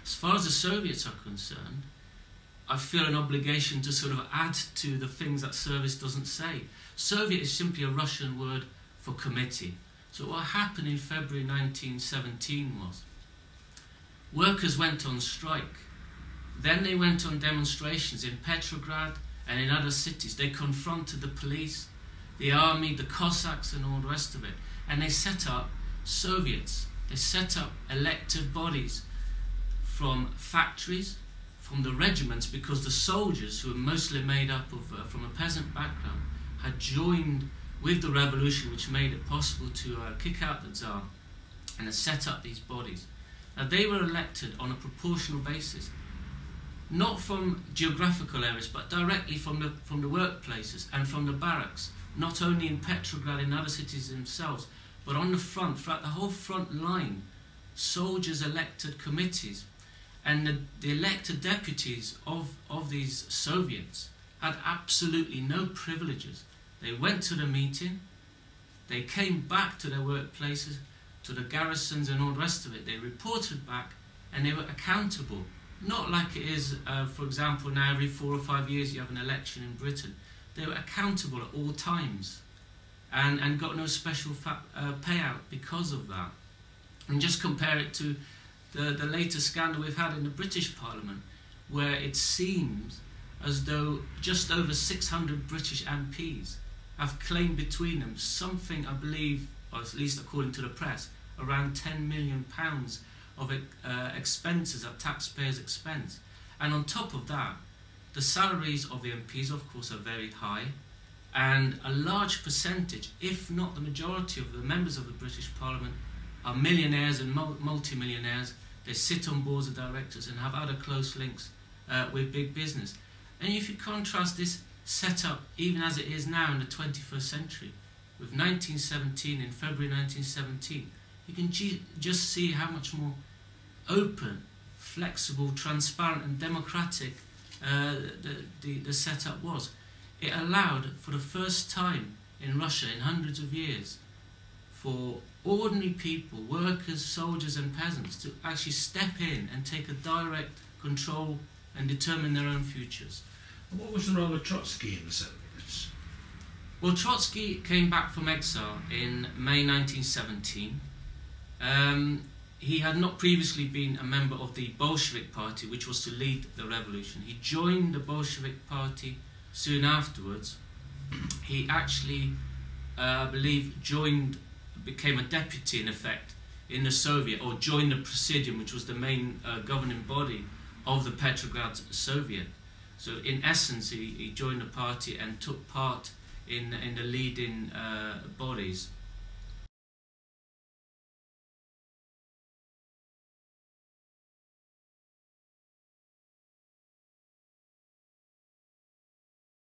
As far as the Soviets are concerned, I feel an obligation to sort of add to the things that service doesn't say. Soviet is simply a Russian word for committee. So what happened in February 1917 was workers went on strike. Then they went on demonstrations in Petrograd and in other cities. They confronted the police, the army, the Cossacks and all the rest of it. And they set up Soviets. They set up elected bodies from factories, from the regiments, because the soldiers, who were mostly made up of from a peasant background, had joined with the revolution, which made it possible to kick out the Tsar, and had set up these bodies. Now they were elected on a proportional basis, not from geographical areas, but directly from the workplaces and from the barracks, not only in Petrograd, in other cities themselves, but on the front, throughout the whole front line, soldiers elected committees. And the elected deputies of these Soviets had absolutely no privileges. They went to the meeting, they came back to their workplaces, to the garrisons and all the rest of it. They reported back and they were accountable. Not like it is, for example, now every 4 or 5 years you have an election in Britain. They were accountable at all times and got no special payout because of that. And just compare it to the latest scandal we've had in the British Parliament, where it seems as though just over 600 British MPs have claimed between them something, I believe, or at least according to the press, around £10 million of expenses at taxpayers' expense. And on top of that, the salaries of the MPs, of course, are very high, and a large percentage, if not the majority of the members of the British Parliament, are millionaires and multi-millionaires. They sit on boards of directors and have other close links with big business. And if you contrast this setup, even as it is now in the 21st century, with 1917, in February 1917, you can just see how much more open, flexible, transparent and democratic the setup was. It allowed, for the first time in Russia in hundreds of years, for ordinary people, workers, soldiers and peasants, to actually step in and take a direct control and determine their own futures. And what was the role of Trotsky in the Soviets? Well, Trotsky came back from exile in May 1917. He had not previously been a member of the Bolshevik Party, which was to lead the revolution. He joined the Bolshevik Party soon afterwards. He actually, I believe, became a deputy in effect in the Soviet, or joined the Presidium, which was the main governing body of the Petrograd Soviet. So in essence he joined the party and took part in the leading bodies.